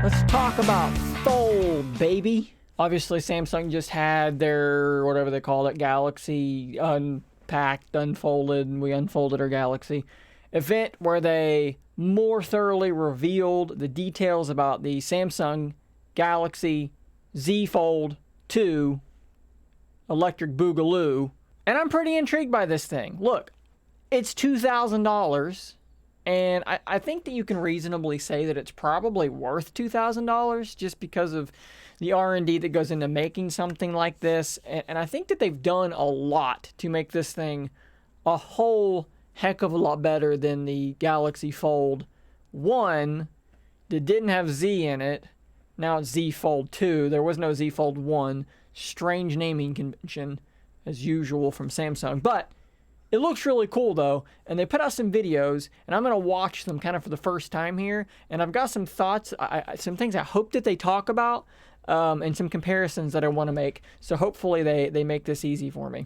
Let's talk about Fold, baby. Obviously, Samsung just had their, whatever they call it, Galaxy Unpacked, Unfolded, and we unfolded our Galaxy event where they more thoroughly revealed the details about the Samsung Galaxy Z Fold 2 Electric Boogaloo. And I'm pretty intrigued by this thing. Look, it's $2,000. And I think that you can reasonably say that it's probably worth $2,000 just because of the R&D that goes into making something like this. And I think that they've done a lot to make this thing a whole heck of a lot better than the Galaxy Fold 1 that didn't have Z in it. Now it's Z Fold 2. There was no Z Fold 1. Strange naming convention, as usual, from Samsung. But it looks really cool, though, and they put out some videos, and I'm going to watch them kind of for the first time here, and I've got some thoughts, some things I hope that they talk about, and some comparisons that I want to make, so hopefully they make this easy for me.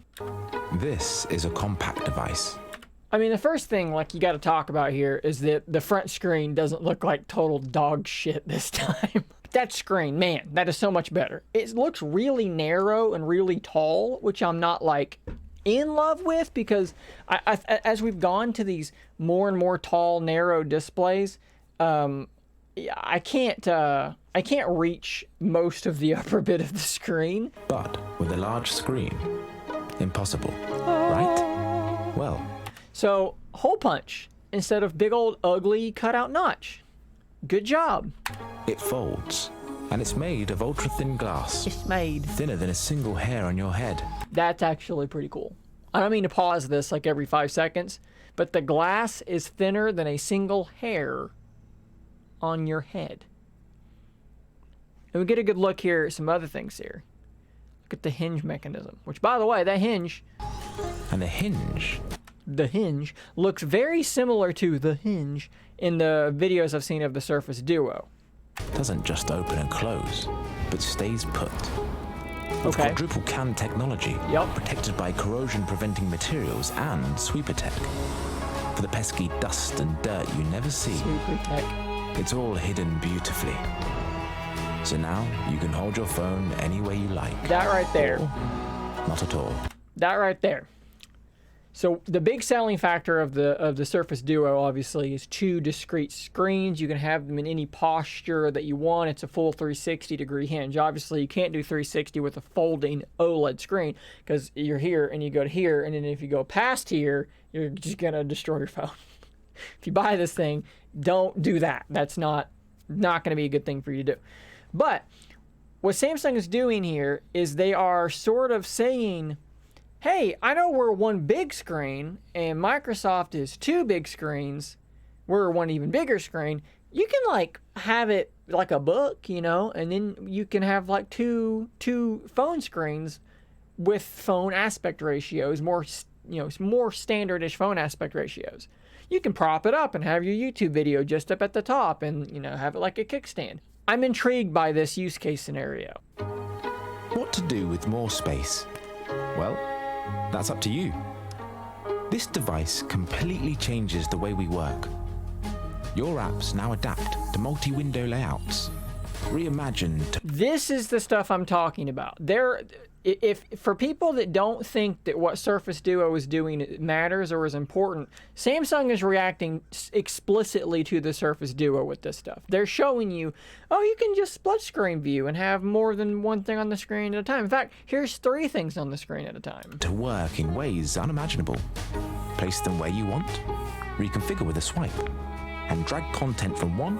This is a compact device. I mean, the first thing, like, you got to talk about here is that the front screen doesn't look like total dog shit this time. That screen, man, that is so much better. It looks really narrow and really tall, which I'm not, like, in love with, because as we've gone to these more and more tall, narrow displays, I can't reach most of the upper bit of the screen. But with a large screen, impossible, right? Well. So, hole punch instead of big old ugly cutout notch. Good job. It folds, and it's made of ultra-thin glass. It's made thinner than a single hair on your head. That's actually pretty cool. I don't mean to pause this like every 5 seconds, but the glass is thinner than a single hair on your head. And we get a good look here at some other things here. Look at the hinge mechanism, which, by the way, that hinge... And the hinge looks very similar to the hinge in the videos I've seen of the Surface Duo. Doesn't just open and close, but stays put. With quadruple CAN technology, protected by corrosion-preventing materials and Sweeper Tech. For the pesky dust and dirt you never see, Sweeper Tech. It's all hidden beautifully. So now you can hold your phone any way you like. That right there. Or not at all. That right there. So the big selling factor of the Surface Duo, obviously, is 2 discrete screens. You can have them in any posture that you want. It's a full 360-degree hinge. Obviously, you can't do 360 with a folding OLED screen because you're here and you go to here, and then if you go past here, you're just going to destroy your phone. If you buy this thing, don't do that. That's not going to be a good thing for you to do. But what Samsung is doing here is they are sort of saying, hey, I know we're one big screen and Microsoft is 2 big screens. We're one even bigger screen. You can like have it like a book, you know, and then you can have like two phone screens with phone aspect ratios, more standardish phone aspect ratios. You can prop it up and have your YouTube video just up at the top and, you know, have it like a kickstand. I'm intrigued by this use case scenario. What to do with more space? Well, that's up to you. This device completely changes the way we work. Your apps now adapt to multi-window layouts. Reimagined. This is the stuff I'm talking about. If for people that don't think that what Surface Duo is doing matters or is important, Samsung is reacting explicitly to the Surface Duo with this stuff. They're showing you, oh, you can just split screen view and have more than one thing on the screen at a time. In fact, here's 3 things on the screen at a time. To work in ways unimaginable. Place them where you want, reconfigure with a swipe, and drag content from one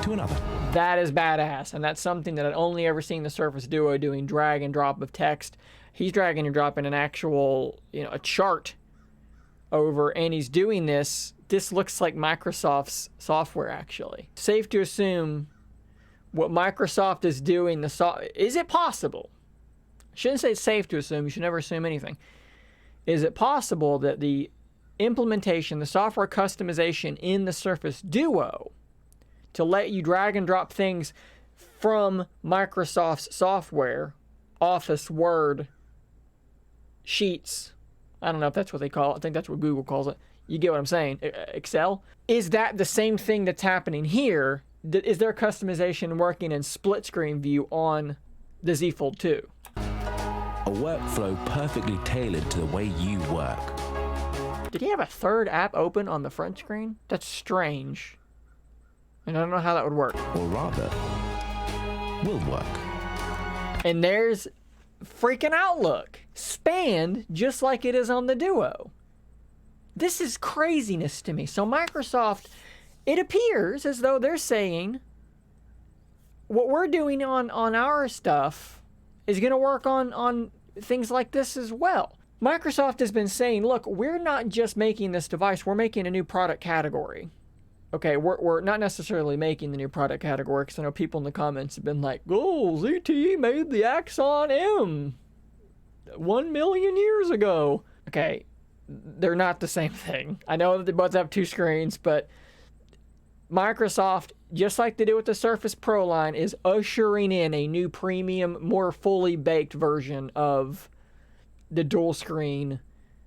to another. That is badass, and that's something that I'd only ever seen the Surface Duo doing, drag and drop of text. He's dragging and dropping an actual, a chart over, and he's doing this. This looks like Microsoft's software, actually. Safe to assume what Microsoft is doing, is it possible? I shouldn't say it's safe to assume. You should never assume anything. Is it possible that the implementation, the software customization in the Surface Duo to let you drag and drop things from Microsoft's software, Office, Word, Sheets, I don't know if that's what they call it. I think that's what Google calls it. You get what I'm saying. Excel. Is that the same thing that's happening here is there customization working in split screen view on the Z Fold 2? A workflow perfectly tailored to the way you work. Did he have a third app open on the front screen? That's strange. And I don't know how that would work. Or rather, will work. And there's freaking Outlook. Spanned just like it is on the Duo. This is craziness to me. So Microsoft, it appears as though they're saying what we're doing on our stuff is going to work on things like this as well. Microsoft has been saying, look, we're not just making this device, we're making a new product category. Okay, we're not necessarily making the new product category, because I know people in the comments have been like, oh, ZTE made the Axon M 1 million years ago. Okay, they're not the same thing. I know that they both have two screens, but Microsoft, just like they did with the Surface Pro line, is ushering in a new premium, more fully baked version of the dual screen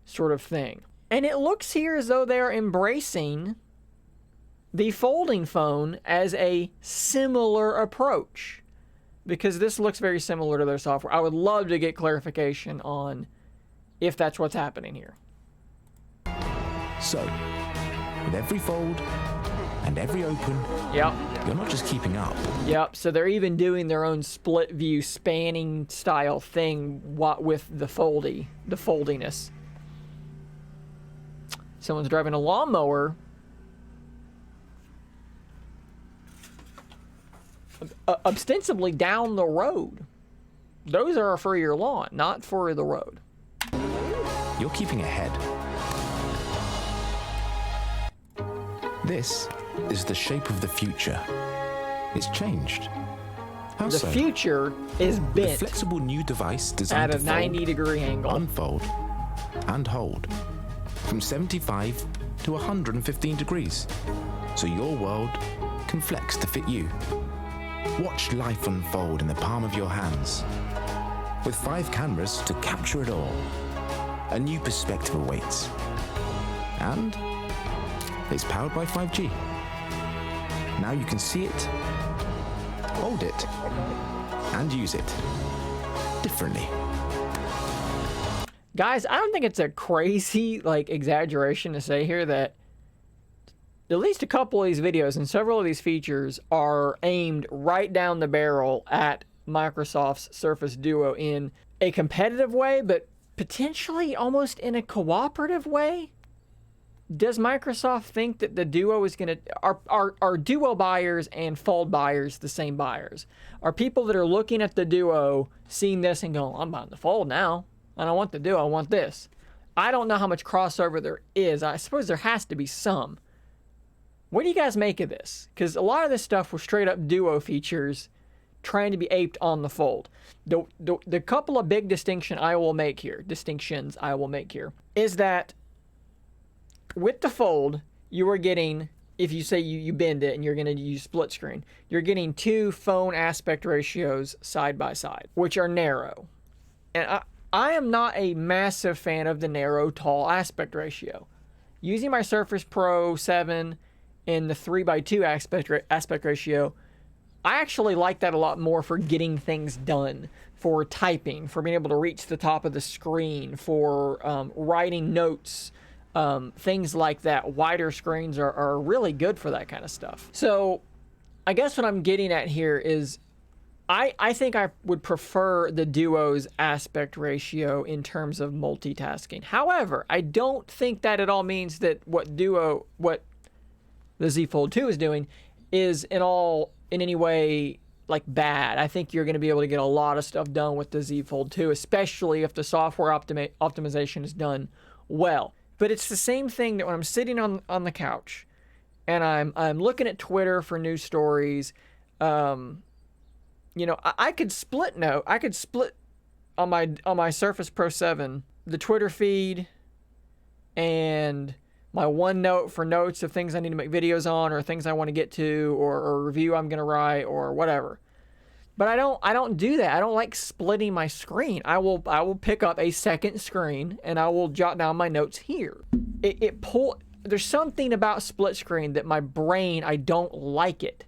sort of thing. And it looks here as though they're embracing the folding phone as a similar approach, because this looks very similar to their software. I would love to get clarification on if that's what's happening here. So, with every fold and every open, Yep. you're not just keeping up. Yep. So they're even doing their own split view spanning style thing with the foldiness. Someone's driving a lawnmower. Ostensibly down the road. Those are for your lawn, not for the road. You're keeping ahead. This is the shape of the future. It's changed. How The so? future is The bent flexible new device at designed a to fold, 90-degree angle. unfold, and hold from 75 to 115 degrees, so your world can flex to fit you. Watch life unfold in the palm of your hands. With 5 cameras to capture it all, a new perspective awaits. And it's powered by 5G. Now you can see it, hold it, and use it differently. Guys, I don't think it's a crazy exaggeration to say here that at least a couple of these videos and several of these features are aimed right down the barrel at Microsoft's Surface Duo in a competitive way, but potentially almost in a cooperative way. Does Microsoft think that the Duo is going to... Are Duo buyers and Fold buyers the same buyers? Are people that are looking at the Duo seeing this and going, I'm buying the Fold now. I don't want the Duo, I want this. I don't know how much crossover there is. I suppose there has to be some. What do you guys make of this? Because a lot of this stuff was straight up Duo features trying to be aped on the Fold. The couple of big distinctions I will make here is that with the Fold, you are getting, if you say you bend it and you're going to use split screen, you're getting 2 phone aspect ratios side by side, which are narrow. And I am not a massive fan of the narrow, tall aspect ratio. Using my Surface Pro 7 in the 3:2 aspect ratio, I actually like that a lot more for getting things done, for typing, for being able to reach the top of the screen, for writing notes, things like that. Wider screens are really good for that kind of stuff. So I guess what I'm getting at here is I think I would prefer the Duo's aspect ratio in terms of multitasking. However, I don't think that at all means that what the Z Fold 2 is doing is in any way bad. I think you're going to be able to get a lot of stuff done with the Z Fold 2, especially if the software optimization is done well. But it's the same thing that when I'm sitting on the couch and I'm looking at Twitter for news stories, I could split on my Surface Pro 7 the Twitter feed and my OneNote for notes of things I need to make videos on, or things I want to get to, or a review I'm going to write, or whatever. But I don't do that. I don't like splitting my screen. I will pick up a second screen and I will jot down my notes here. There's something about split screen that my brain, I don't like it.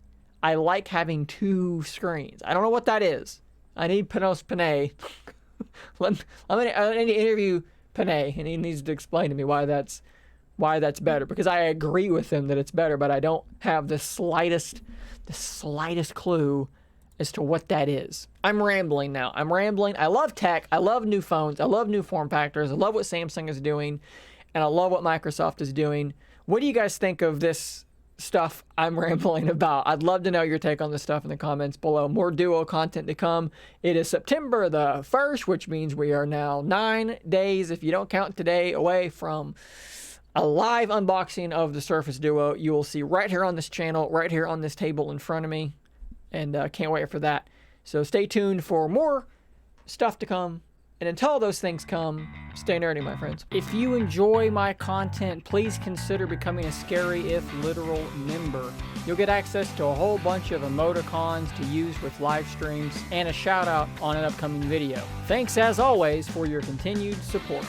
I like having two screens. I don't know what that is. I need Panos Panay. I need to interview Panay, and he needs to explain to me why that's better, because I agree with him that it's better, but I don't have the slightest clue as to what that is. I'm rambling now. I'm rambling. I love tech. I love new phones. I love new form factors. I love what Samsung is doing, and I love what Microsoft is doing. What do you guys think of this stuff I'm rambling about? I'd love to know your take on this stuff in the comments below. More Duo content to come. It is September the 1st, which means we are now 9 days, if you don't count today, away from a live unboxing of the Surface Duo. You will see right here on this channel, right here on this table in front of me, and can't wait for that. So stay tuned for more stuff to come. And until those things come, stay nerdy, my friends. If you enjoy my content, please consider becoming a Scary If Literal member. You'll get access to a whole bunch of emoticons to use with live streams and a shout out on an upcoming video. Thanks as always for your continued support.